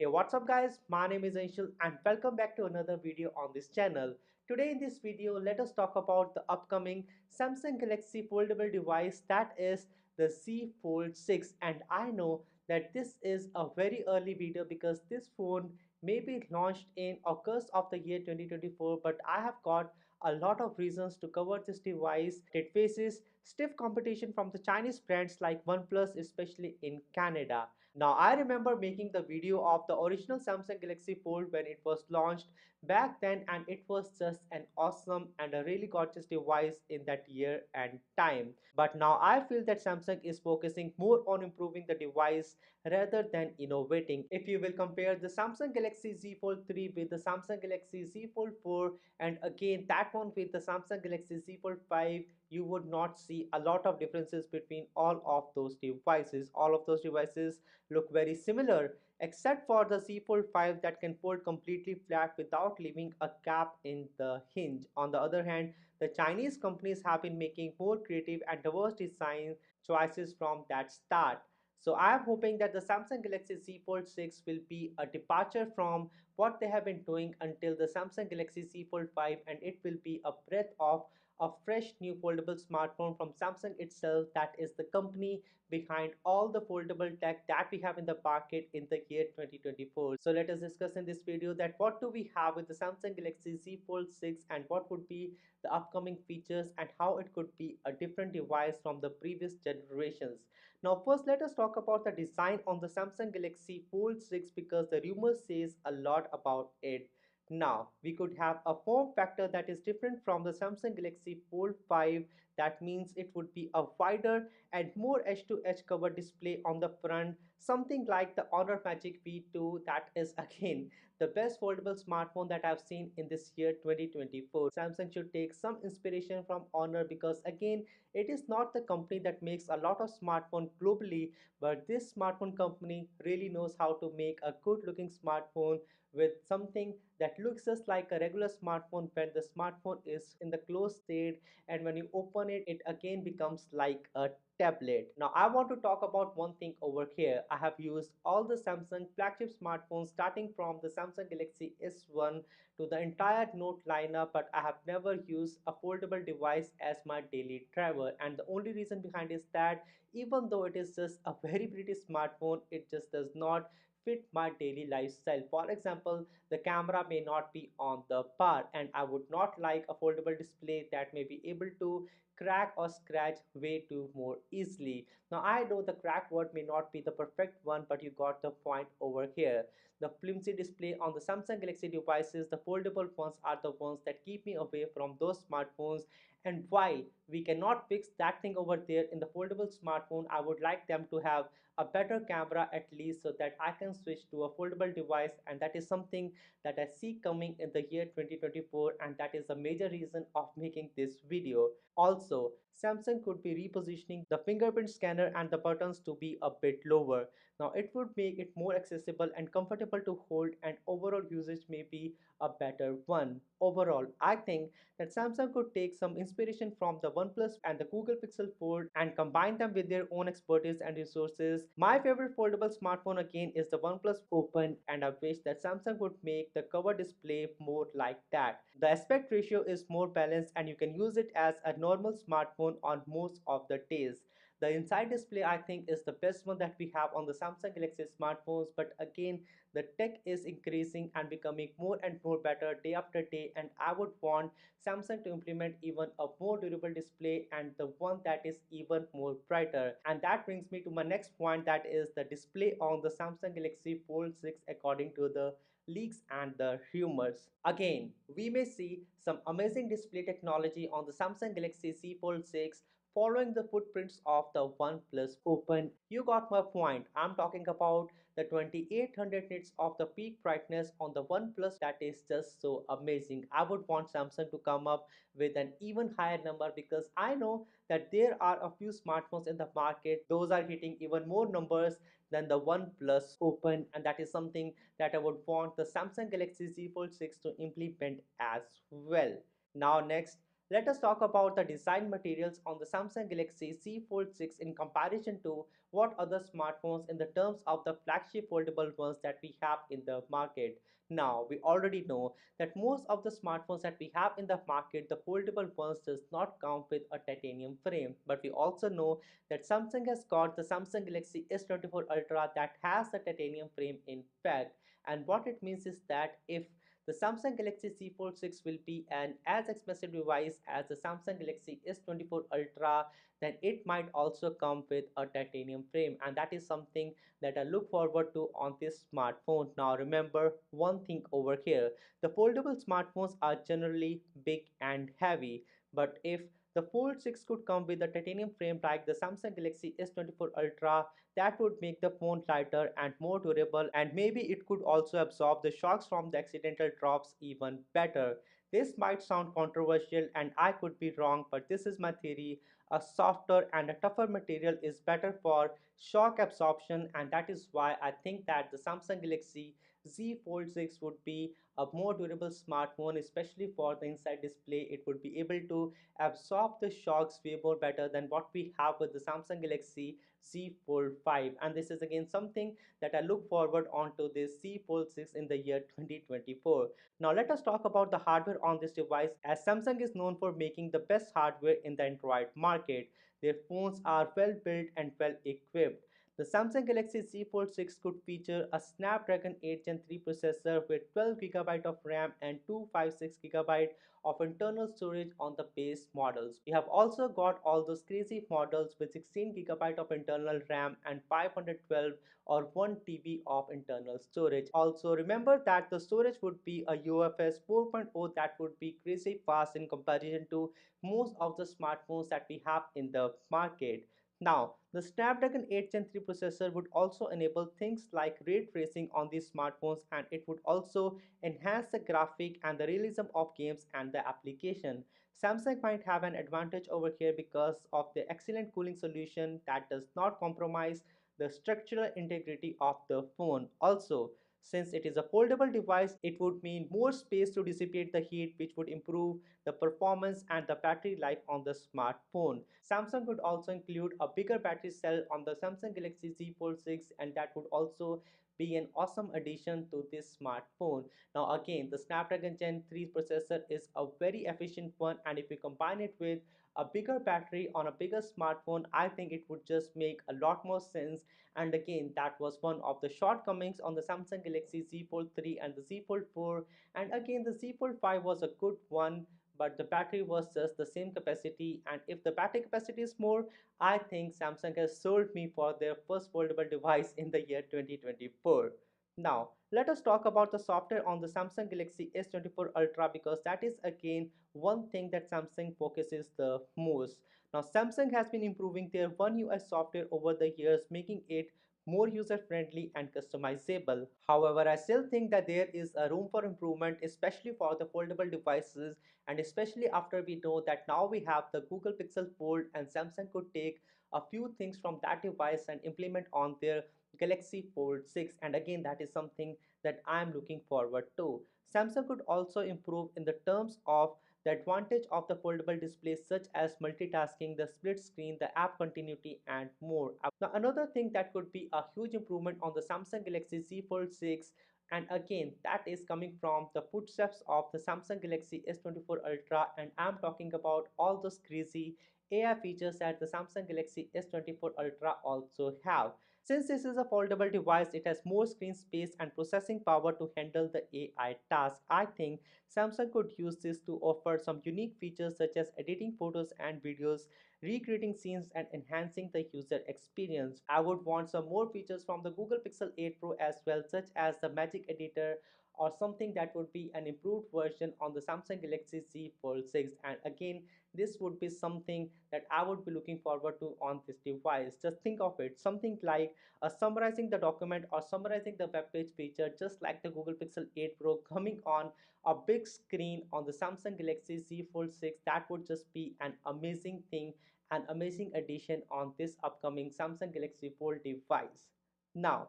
Hey, what's up guys? My name is Anshul and welcome back to another video on this channel. Today in this video, let us talk about the upcoming Samsung Galaxy foldable device, that is the Z Fold 6. And I know that this is a very early video because this phone may be launched in August of the year 2024, but I have got a lot of reasons to cover this device. It faces stiff competition from the Chinese brands like OnePlus, especially in Canada. Now, I remember making the video of the original Samsung Galaxy Fold when it was launched back then, and it was just an awesome and a really gorgeous device in that year and time. But now I feel that Samsung is focusing more on improving the device rather than innovating. If you will compare the Samsung Galaxy Z Fold 3 with the Samsung Galaxy Z Fold 4 and again that one with the Samsung Galaxy Z Fold 5, you would not see a lot of differences between all of those devices. All of those devices look very similar except for the Z Fold 5 that can fold completely flat without leaving a gap in the hinge. On the other hand, the Chinese companies have been making more creative and diverse design choices from that start. So I am hoping that the Samsung Galaxy Z Fold 6 will be a departure from what they have been doing until the Samsung Galaxy Z Fold 5, and it will be a breath of a fresh new foldable smartphone from Samsung itself, that is the company behind all the foldable tech that we have in the market in the year 2024. So let us discuss in this video that what do we have with the Samsung Galaxy Z Fold 6 and what would be the upcoming features and how it could be a different device from the previous generations. Now first let us talk about the design on the Samsung Galaxy Fold 6 because the rumor says a lot about it. Now, we could have a form factor that is different from the Samsung Galaxy Fold 5. That means it would be a wider and more edge-to-edge cover display on the front, something like the Honor Magic V2. That is again the best foldable smartphone that I've seen in this year 2024. Samsung should take some inspiration from Honor because again, it is not the company that makes a lot of smartphone globally, but this smartphone company really knows how to make a good looking smartphone with something that looks just like a regular smartphone when the smartphone is in the closed state, and when you open it, it again becomes like a tablet. Now I want to talk about one thing over here. I have used all the Samsung flagship smartphones starting from the Samsung Galaxy S1 to the entire Note lineup, but I have never used a foldable device as my daily driver, and the only reason behind is that even though it is just a very pretty smartphone, it just does not fit my daily lifestyle. For example, the camera may not be on the par, and I would not like a foldable display that may be able to crack or scratch way too more easily. Now I know the crack word may not be the perfect one, but you got the point over here. The flimsy display on the Samsung Galaxy devices, the foldable ones, are the ones that keep me away from those smartphones. And while we cannot fix that thing over there in the foldable smartphone, I would like them to have a better camera at least so that I can switch to a foldable device, and that is something that I see coming in the year 2024, and that is a major reason of making this video. Also, Samsung could be repositioning the fingerprint scanner and the buttons to be a bit lower. Now it would make it more accessible and comfortable to hold, and overall usage may be a better one. Overall, I think that Samsung could take some inspiration from the OnePlus and the Google Pixel Fold and combine them with their own expertise and resources. My favorite foldable smartphone again is the OnePlus Open, and I wish that Samsung would make the cover display more like that. The aspect ratio is more balanced and you can use it as a normal smartphone on most of the days. The inside display I think is the best one that we have on the Samsung Galaxy smartphones, but again the tech is increasing and becoming more and more better day after day, and I would want Samsung to implement even a more durable display and the one that is even more brighter. And that brings me to my next point, that is the display on the Samsung Galaxy Fold 6 according to the leaks and the rumors. Again, we may see some amazing display technology on the Samsung Galaxy Z Fold 6 following the footprints of the OnePlus Open. You got my point. I'm talking about the 2800 nits of the peak brightness on the OnePlus. That is just so amazing. I would want Samsung to come up with an even higher number because I know that there are a few smartphones in the market. Those are hitting even more numbers than the OnePlus Open, and that is something that I would want the Samsung Galaxy Z Fold 6 to implement as well. Now next, let us talk about the design materials on the Samsung Galaxy Z Fold 6 in comparison to what other smartphones in the terms of the flagship foldable ones that we have in the market. Now, we already know that most of the smartphones that we have in the market, the foldable ones does not come with a titanium frame. But we also know that Samsung has got the Samsung Galaxy S24 Ultra that has a titanium frame in fact. And what it means is that if the Samsung Galaxy Z Fold 6 will be an as expensive device as the Samsung Galaxy S24 Ultra, then it might also come with a titanium frame, and that is something that I look forward to on this smartphone. Now remember one thing over here, the foldable smartphones are generally big and heavy, but if the Fold 6 could come with a titanium frame like the Samsung Galaxy S24 Ultra, that would make the phone lighter and more durable, and maybe it could also absorb the shocks from the accidental drops even better. This might sound controversial and I could be wrong, but this is my theory. A softer and a tougher material is better for shock absorption, and that is why I think that the Samsung Galaxy Z Fold 6 would be a more durable smartphone, especially for the inside display. It would be able to absorb the shocks way more better than what we have with the Samsung Galaxy Z Fold 5, and this is again something that I look forward onto this Z Fold 6 in the year 2024. Now let us talk about the hardware on this device, as Samsung is known for making the best hardware in the Android market. Their phones are well built and well equipped. The Samsung Galaxy Z Fold 6 could feature a Snapdragon 8 Gen 3 processor with 12 GB of RAM and 256 GB of internal storage on the base models. We have also got all those crazy models with 16 GB of internal RAM and 512 or 1 TB of internal storage. Also remember that the storage would be a UFS 4.0 that would be crazy fast in comparison to most of the smartphones that we have in the market. Now, the Snapdragon 8 Gen 3 processor would also enable things like ray tracing on these smartphones, and it would also enhance the graphic and the realism of games and the application. Samsung might have an advantage over here because of the excellent cooling solution that does not compromise the structural integrity of the phone. Also, since it is a foldable device, it would mean more space to dissipate the heat, which would improve the performance and the battery life on the smartphone. Samsung would also include a bigger battery cell on the Samsung Galaxy Z Fold 6, and that would also be an awesome addition to this smartphone. Now again, the Snapdragon Gen 3 processor is a very efficient one, and if we combine it with a bigger battery on a bigger smartphone, I think it would just make a lot more sense. And again, that was one of the shortcomings on the Samsung Galaxy Z Fold 3 and the Z Fold 4. And again, the Z Fold 5 was a good one, but the battery was just the same capacity. And if the battery capacity is more, I think Samsung has sold me for their first foldable device in the year 2024. Now, let us talk about the software on the Samsung Galaxy S24 Ultra, because that is again one thing that Samsung focuses the most. Now, Samsung has been improving their One UI software over the years, making it more user friendly and customizable. However, I still think that there is a room for improvement, especially for the foldable devices, and especially after we know that now we have the Google Pixel Fold, and Samsung could take a few things from that device and implement on their Galaxy Fold 6, and again that is something that I am looking forward to. Samsung could also improve in the terms of the advantage of the foldable displays, such as multitasking, the split screen, the app continuity, and more. Now, another thing that could be a huge improvement on the Samsung Galaxy Z Fold 6, and again, that is coming from the footsteps of the Samsung Galaxy S24 Ultra, and I'm talking about all those crazy AI features that the Samsung Galaxy S24 Ultra also have. Since this is a foldable device, it has more screen space and processing power to handle the AI task. I think Samsung could use this to offer some unique features such as editing photos and videos, recreating scenes, and enhancing the user experience. I would want some more features from the Google Pixel 8 Pro as well, such as the Magic Editor or something that would be an improved version on the Samsung Galaxy Z Fold 6. And again, this would be something that I would be looking forward to on this device. Just think of it, something like summarizing the document or summarizing the web page feature, just like the Google Pixel 8 Pro coming on a big screen on the Samsung Galaxy Z Fold 6. That would just be an amazing thing, an amazing addition on this upcoming Samsung Galaxy Fold device. Now,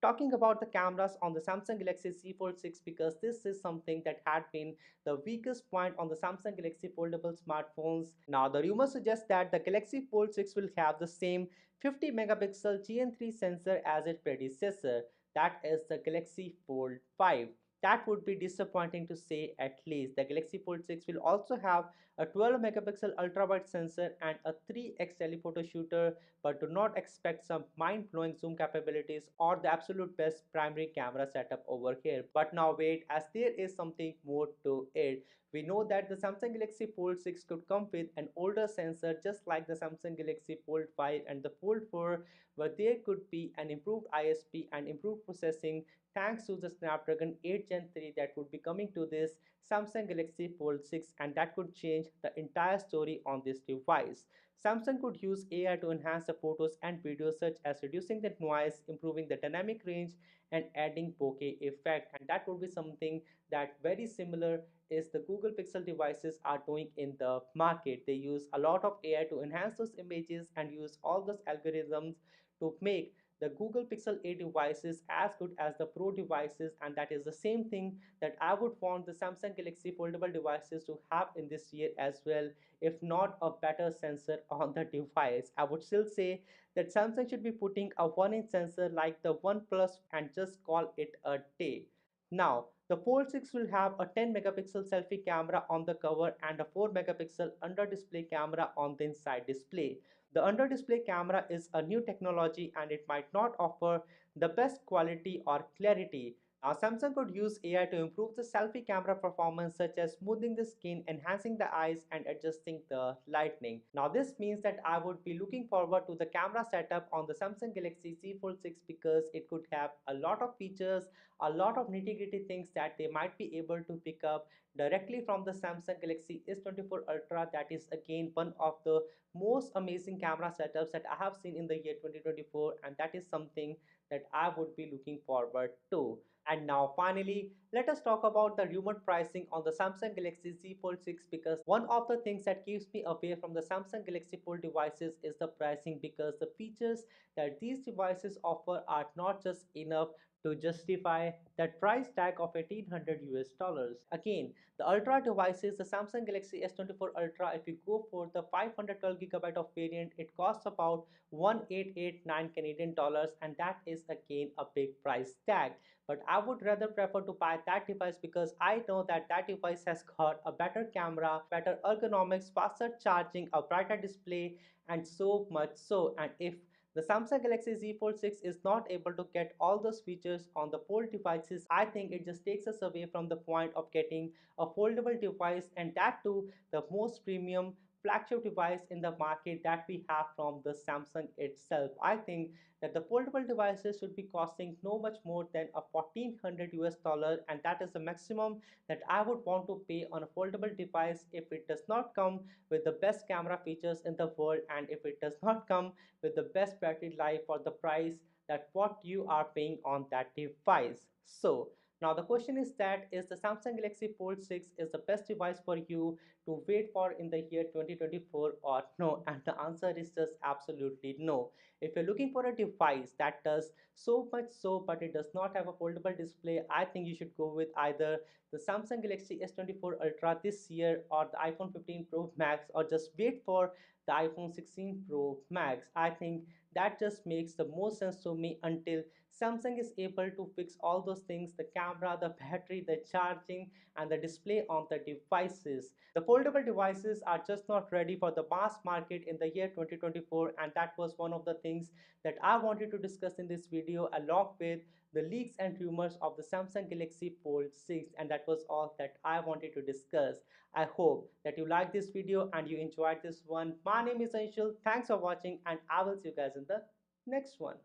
talking about the cameras on the Samsung Galaxy Z Fold 6 because this is something that had been the weakest point on the Samsung Galaxy foldable smartphones. Now, the rumors suggest that the Galaxy Fold 6 will have the same 50 megapixel GN3 sensor as its predecessor, that is the Galaxy Fold 5. That would be disappointing to say at least. The Galaxy Fold 6 will also have a 12 megapixel ultra wide sensor and a 3x telephoto shooter, but do not expect some mind blowing zoom capabilities or the absolute best primary camera setup over here. But now, wait, as there is something more to it. We know that the Samsung Galaxy Fold 6 could come with an older sensor just like the Samsung Galaxy Fold 5 and the Fold 4, but there could be an improved ISP and improved processing thanks to the Snapdragon 8 Gen 3 that would be coming to this Samsung Galaxy Fold 6, and that could change the entire story on this device. Samsung could use AI to enhance the photos and videos, such as reducing the noise, improving the dynamic range, and adding bokeh effect, and that would be something that very similar is the Google Pixel devices are doing in the market. They use a lot of AI to enhance those images and use all those algorithms to make the Google Pixel 8 devices as good as the Pro devices, and that is the same thing that I would want the Samsung Galaxy foldable devices to have in this year as well, if not a better sensor on the device. I would still say that Samsung should be putting a 1-inch sensor like the OnePlus and just call it a day. Now, the Fold 6 will have a 10 megapixel selfie camera on the cover and a 4 megapixel under display camera on the inside display. The under display camera is a new technology and it might not offer the best quality or clarity. Now, Samsung could use AI to improve the selfie camera performance, such as smoothing the skin, enhancing the eyes, and adjusting the lighting. Now, this means that I would be looking forward to the camera setup on the Samsung Galaxy Z Fold 6 because it could have a lot of features, a lot of nitty-gritty things that they might be able to pick up directly from the Samsung Galaxy S24 Ultra. That is again one of the most amazing camera setups that I have seen in the year 2024, and that is something that I would be looking forward to. And now finally, let us talk about the rumored pricing on the Samsung Galaxy Z Fold 6 because one of the things that keeps me away from the Samsung Galaxy Fold devices is the pricing, because the features that these devices offer are not just enough to justify that price tag of 1800 US dollars. Again, the Ultra devices, the Samsung Galaxy S24 Ultra, if you go for the 512GB of variant, it costs about 1889 Canadian dollars, and that is again a big price tag. But I would rather prefer to buy that device because I know that that device has got a better camera, better ergonomics, faster charging, a brighter display, and so much so. And if the Samsung Galaxy Z Fold 6 is not able to get all those features on the Fold devices, I think it just takes us away from the point of getting a foldable device, and that too the most premium flagship device in the market that we have from the Samsung itself. I think that the foldable devices should be costing no much more than a 1400 US dollar, and that is the maximum that I would want to pay on a foldable device if it does not come with the best camera features in the world, and if it does not come with the best battery life for the price that what you are paying on that device. So now the question is that is the Samsung Galaxy Fold 6 is the best device for you to wait for in the year 2024 or no? And the answer is just absolutely no. If you're looking for a device that does so much so but it does not have a foldable display, I think you should go with either the Samsung Galaxy S24 Ultra this year or the iPhone 15 Pro Max, or just wait for the iPhone 16 Pro Max. I think that just makes the most sense to me until Samsung is able to fix all those things, the camera, the battery, the charging, and the display on the devices. The foldable devices are just not ready for the mass market in the year 2024, and that was one of the things that I wanted to discuss in this video, along with the leaks and rumors of the Samsung Galaxy Fold 6, and that was all that I wanted to discuss. I hope that you liked this video and you enjoyed this one. My name is Anshul. Thanks for watching, and I will see you guys in the next one.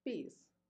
Peace.